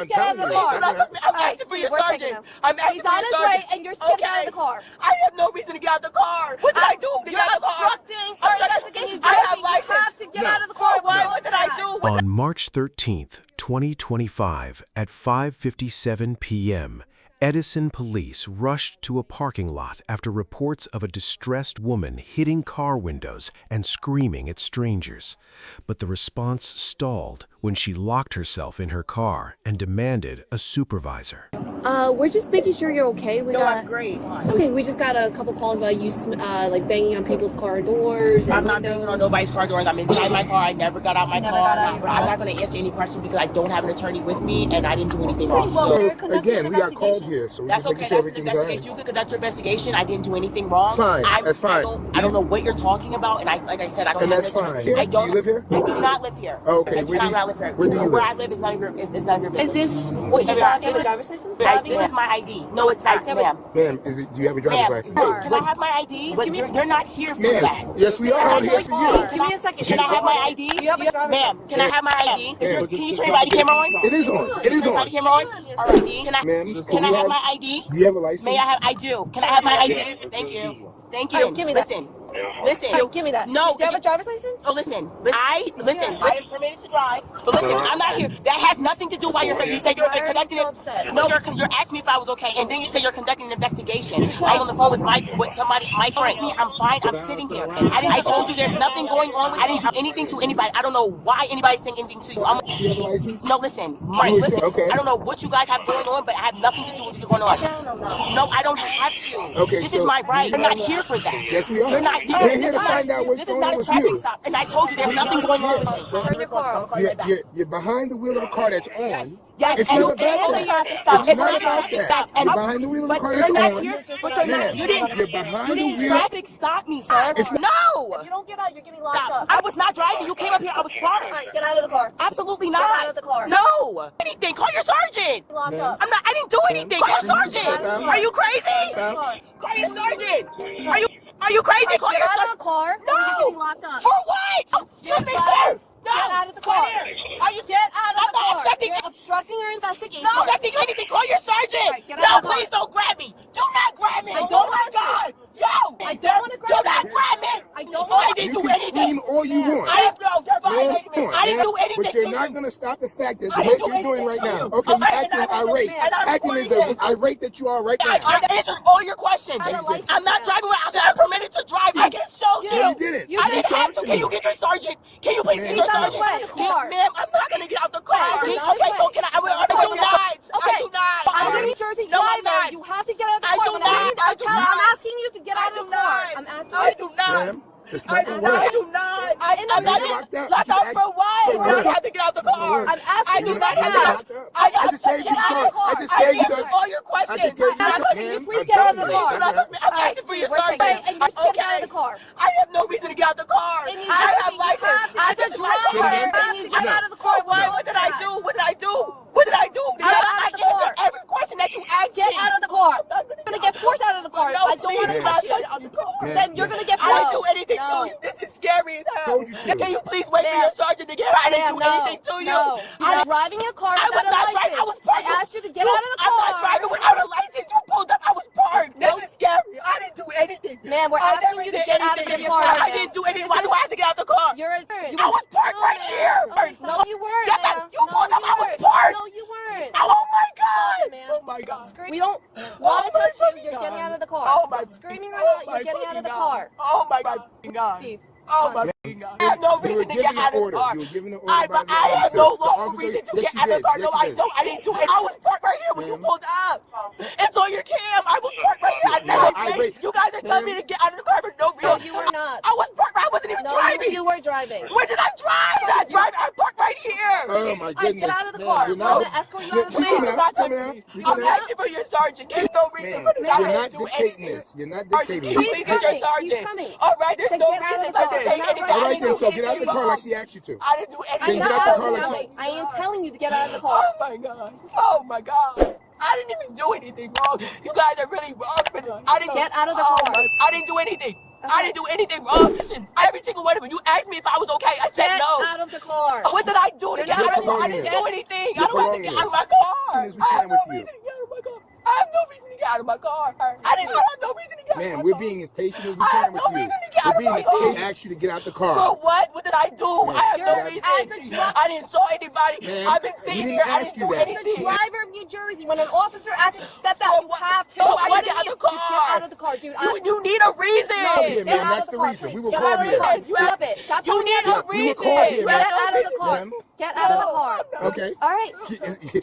please get out of the car? I'm asking for your sergeant. I'm asking for your sergeant. He's on his way, and you're getting out of the car. I have no reason to get out of the car. What did I do to get out of the car? You're obstructing our investigation. I have license. You have to get out of the car. What did I do? On March 13th, 2025, at 5:57 p.m., Edison police rushed to a parking lot after reports of a distressed woman hitting car windows and screaming at strangers. But the response stalled when she locked herself in her car and demanded a supervisor. We're just making sure you're okay. I'm great. It's okay. We just got a couple calls about you, like banging on people's car doors. I'm not banging on nobody's car doors. I'm inside my car. I never got out my car. I'm not going to answer any questions because I don't have an attorney with me and I didn't do anything wrong. So again, we got called here, so that's okay. That's an investigation. You can conduct your investigation. I didn't do anything wrong. Fine. That's fine. I don't know what you're talking about, and like I said, I don't. And have that's an fine. attorney. I don't. Do you live here? I do not live here. Oh, okay. I do not live here. Where do you live? Where I live is none of your business. Is this what you have? Is a driver's license? This is my ID. No, it's not, ma'am. Ma'am, do you have a driver's license? Can I have my ID? But you're not here for that. Yes, we are out here for you. Give me a second. Can I have my ID? You have a driver's license. Ma'am, can I have my ID? Can you turn your body camera on? It is on. It is on. Body camera on? All right. Ma'am, Can I have my ID? Do you have a license? May I have? I do. Can I have my ID? Thank you. Thank you. Give me that. Listen. Give me that. No. Do you have a driver's license? Oh, listen. I am permitted to drive. But listen, I'm not here. That has nothing to do why you're here. You said you're conducting it. No, you're asking me if I was okay, and then you say you're conducting an investigation. I'm on the phone with somebody, my friend. I'm fine. I'm sitting here. I told you there's nothing going on. I didn't do anything to anybody. I don't know why anybody's saying anything to you. Do you have a license? No, listen. Listen. Okay. I don't know what you guys have going on, but I have nothing to do with what's going on. No, I don't have to. Okay, this is my right. You're not here for that. Yes, we are. You're not. We're here to find out what's going on with you. Stop. And I told you there's nothing going on with me. You're behind the wheel of a car that's on. Yes, it's not about that. It's not about that. You're behind the wheel of a car that's on. You didn't. You're behind the wheel. Traffic stop me, sir. No. If you don't get out, you're getting locked up. I was not driving. You came up here. I was parked. All right, get out of the car. Absolutely not. Get out of the car. No. Anything. Call your sergeant. Locked up. I didn't do anything. Call your sergeant. Are you crazy? Call your sergeant. Are you crazy? Call your sergeant. Get out of the car. No. You're getting locked up. For what? Oh, excuse me, sir. No. Get out of the car. Are you Get out of the car. I'm not obstructing. You're obstructing your investigation. Not obstructing anything. Call your sergeant. Right, No, please don't grab me. Do not grab me. I don't oh my want God. Yo. I don't want to grab Do not you. grab me. I don't I want didn't You do can anything. scream all you want. I have no. You're violating me. I didn't do anything. But you're not going to stop the fact that I what didn't do you're doing right anything now. to you. Okay, you're Okay, acting and I'm irate. and I'm Acting as recording this. irate that you are right now. I answered all your questions. I have a license I'm not now. driving around. I'm permitted to drive. I can show you. No, you didn't. I didn't have to. Can you get your sergeant? Can you please get your He's on his sergeant? way to the car. Ma'am, I'm not going to get out the car. He's on his Okay, so way. can I do not. Okay. I do not. I'm a New Jersey No, I'm driver. not. You have to get out of the I car. do not. I do not. I'm asking you to get out of the car. I'm asking I do not. Ma'am, it's not going to I work. do not. I'm not locked up. Locked up for what? For I what? have to get out the car. I'm asking I do you not right have now. to. I just gave you the choice. I just I gave you answered the... all your questions. I just gave you the... Can you please I'm get out of telling the you. car? I'm asking for your sergeant. And you're sitting out of the car. I have no reason to get out the car. And you I have license. as a driver, you get out of the car. What did I do? What did I do? What did I do? Get out of the car. answered every question that you asked me. Get out of the car. You're going to get forced out of the car. No, I don't want to please, touch get you. out of the car. Then you're going to get I forced. didn't do anything to you. This is scary as hell. Told you to. Can you please wait for your sergeant to get out? I didn't do anything to you. I'm driving your car I was without a not license. driving. I was parked. I asked you to get out of the car. I'm not driving without a license. You pulled up. I was parked. This is scary. I didn't do anything. Man, we're I asking never you to did get out of anything. your car right I now. didn't do anything. Why do I have to get out the car? I was parked right here. No, you weren't. Yes, man. you pulled up. I was weren't. parked. No, you weren't. Oh my God. Man. Oh my God. We don't want to touch you. You're getting out of the car. Oh my. Screaming right now. You're getting out of the car. Oh my God. Steve. Oh my God. I have no You were reason to get given out an of the order. car. You were given an order by the I had officer. no The lawful officer- reason to Yes, get you out of the did. car. Yes, No, you I did. don't. I didn't do it. I was parked right here when you Ma'am. pulled up. It's on your cam. I was parked right here. I never wait. You guys are telling me to get out of the car for no No, reason. you were not. I was parked. I wasn't even No, driving. you were driving. Where did I drive? I parked right here. Oh my goodness. Get out of the Man, car. you're I'm not... going to escort you out of the She's car. coming out. She's coming out. You're I'm coming out. asking for your sergeant. There's no reason Man, for this. I you're not didn't do dictating anything. this. You're not Sergeant, dictating can you this. please get your He's sergeant? coming. All right, there's So no get out reason of the to car. take Not anything. right All I right didn't then, do so get out the anything car wrong. like she asked you to. I didn't do I'm anything. get not out the car asking like you. I am telling you to get out of the car. Oh my God. Oh my God. I didn't even do anything wrong. You guys are really wrong for this. I didn't Get out of the car. I didn't do anything. I didn't do anything wrong. Every single one of them. You asked me if I was okay. I said no. Get out of the car. What did I do to get out of the car? I didn't do anything. I don't have to get out of my car. I have no reason to get out of my car. I have no reason to get out of my car. I have no reason to get out of my car. Man, we're being as patient as we can with you. We're being as patient. I asked you to get out the car. For what? What did I do? Man, I have no reason. I didn't saw anybody. Man, I've been sitting here. I didn't do anything. As a driver of New Jersey, when an officer asks you to step out, you have to. No, I get out of the car. Get out of the car, dude. You need a reason. Yeah, man, that's the reason. We were called here. Stop it. Stop You need a reason. Get out of the car. Get out of the car. Okay. All right.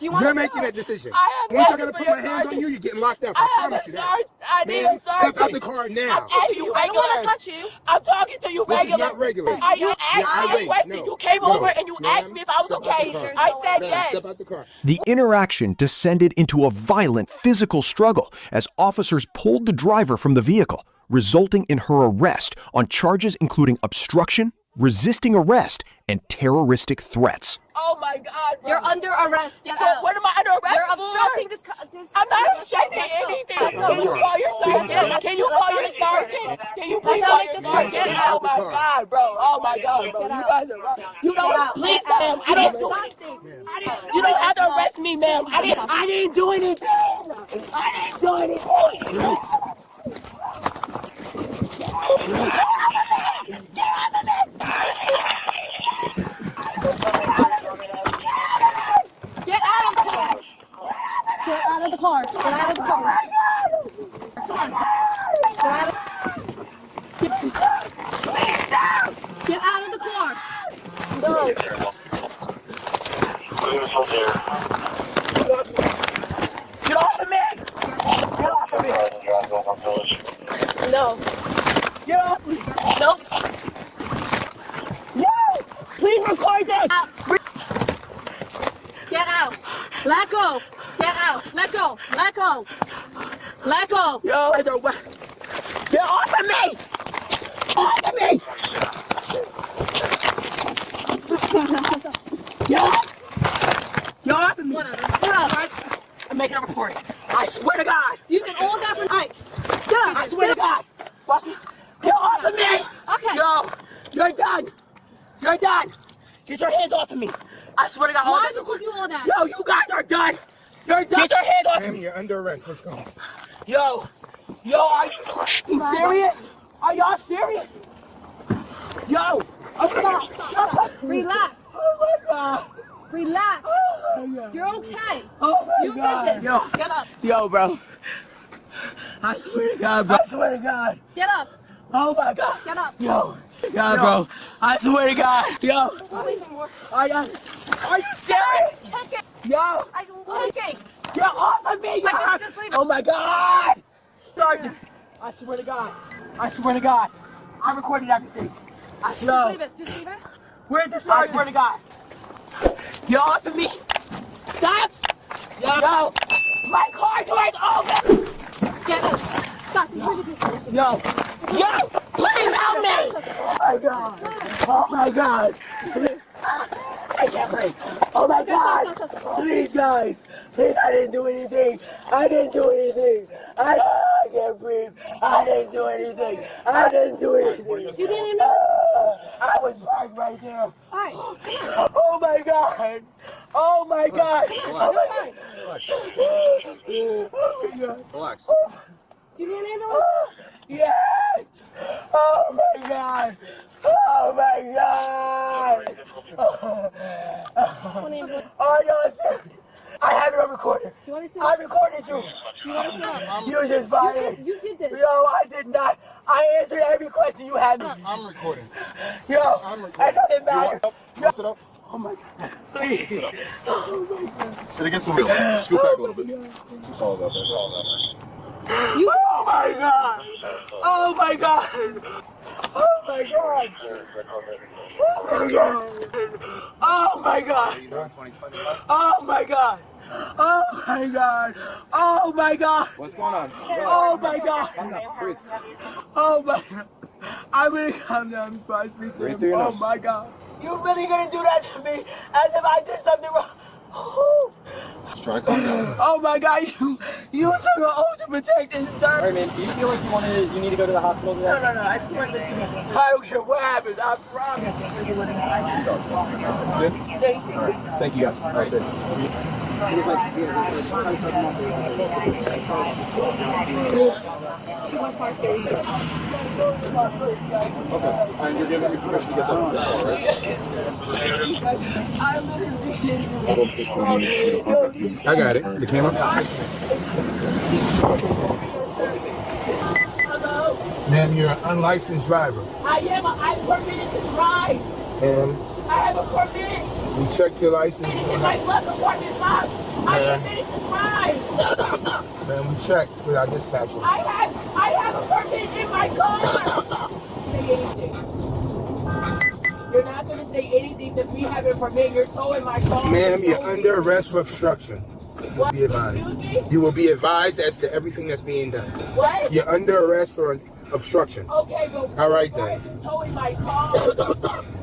You're making that decision. Once I gotta put my hands on you, you're getting locked up. I promise you that. I need Man, a sergeant. step out the car now. I'm asking you I don't want to touch you. I'm talking to you This is regular. not regular. You asked me a question. You came over and you asked me if I was okay. I said yes. Step out the car. The interaction descended into a violent physical struggle as officers pulled the driver from the vehicle, resulting in her arrest on charges including obstruction, resisting arrest, and terroristic threats. Oh my God, bro. You're under arrest. Get So out. what am I under arrest You're for? obstructing this. I'm not obstructing anything. Can you call your sergeant? Can you call your sergeant? Can you please call your sergeant? Oh my God, bro. Oh my God, bro. You guys are wrong. You don't, please, ma'am. I didn't do anything. You don't have to arrest me, ma'am. I didn't do anything. I didn't do anything. Get out of the car. Get out of the car. Get out of the car. Come on. Get out of the car. No. Get off of me. Get off of me. No. Get off me. No. No. Please record this. Get out. Let go. Get out. Let go. Let go. Let go. Yo, get off of me. Off of me. Yo. Get off of me. I'm making a report. I swear to God. You can all that from ice. Get up. I swear to God. Watch me. Get off of me. Okay. Yo, you're done. You're done. Get your hands off of me. I swear to God. Why did you do all that? Yo, you guys are done. You're done. Get your hands off Ma'am, me. you're under arrest. Let's go. Yo, are you serious? Are y'all serious? Yo, Stop. Relax. oh my God. Relax. Oh my God. You're okay. Oh my You God. did this. Yo, Get up. yo, bro. I swear to God, bro. I swear to God. Get up. Oh my God. Get up. Yo, God, bro. I swear to God. Yo, are you serious? Take it. Yo, Take it. get off of me. Just leave it. Oh my God. Sergeant, I swear to God. I swear to God. I recorded everything. I Just swear. leave it. Just leave it. Where's the sergeant? I swear to God. Get off of me. Stop. Yo. My car's like open. Get it. Stop. Yo. Please help me. Oh my God. Oh my God. I can't breathe. Oh my God. Please, guys. Please, I didn't do anything. I can't breathe. I didn't do anything. You didn't even know. I was parked right there. All right. Oh my God. Oh my God. Oh my God. Oh my God. Relax. Do you need an ambulance? Yes. Oh my God. Oh my God. Oh no, sir. I have it on recording. Do you want to see? I recorded you. Do you want to see? You just fired. You did this. Yo, I did not. I answered every question you had me. I'm recording. Yo, I'm recording. it doesn't matter. Yo, sit up. Oh my God. Please. Sit up. Sit against the wheel. Scoot back a little bit. Two solid out there. Oh my God. Oh my God. Oh my God. Oh my God. Oh my God. Oh my God. Oh my God. Oh my God. What's going on? Oh my God. Calm down. Breathe. Oh my God. I'm really calm down before I speak to Breathe him. through your Oh nose. my God. You really gonna do that to me as if I did something wrong? Just trying to calm down. Oh my God, you took an oath to protect and serve. All right, man. Do you feel like you need to go to the hospital today? No. I just want to let you know. I don't care what happens. I promise. Thank you. All right. Thank you, guys. All right, good. She was parked there. Okay. And you're giving me permission to get that call, right? I got it. The camera. Ma'am, you're an unlicensed driver. I'm permitted to drive. And I have a permit. we checked your license. In my glove compartment box. I am permitted to drive. Ma'am, we checked with our dispatcher. I have a permit in my car. Say anything. You're not going to say anything to me having a permit. You're so in my car. Ma'am, you're under arrest for obstruction. You'll be advised. Excuse me? You will be advised as to everything that's being done. What? You're under arrest for obstruction. Okay, but All right, why then. are you towing my car?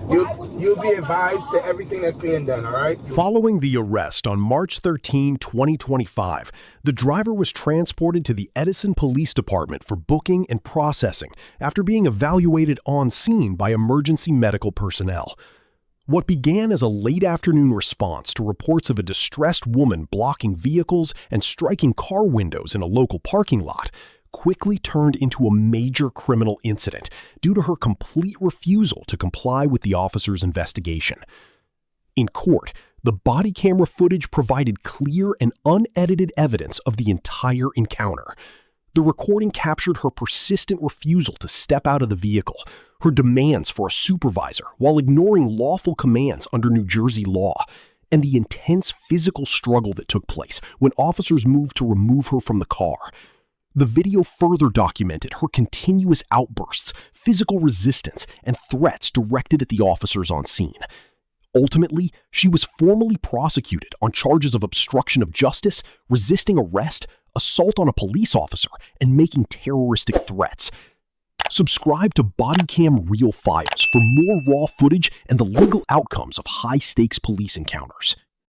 You'll be advised to everything that's being done, all right? Following the arrest on March 13, 2025, the driver was transported to the Edison Police Department for booking and processing after being evaluated on scene by emergency medical personnel. What began as a late afternoon response to reports of a distressed woman blocking vehicles and striking car windows in a local parking lot quickly turned into a major criminal incident due to her complete refusal to comply with the officer's investigation. In court, the body camera footage provided clear and unedited evidence of the entire encounter. The recording captured her persistent refusal to step out of the vehicle, her demands for a supervisor while ignoring lawful commands under New Jersey law, and the intense physical struggle that took place when officers moved to remove her from the car. The video further documented her continuous outbursts, physical resistance, and threats directed at the officers on scene. Ultimately, she was formally prosecuted on charges of obstruction of justice, resisting arrest, assault on a police officer, and making terroristic threats. Subscribe to Bodycam Real Files for more raw footage and the legal outcomes of high-stakes police encounters.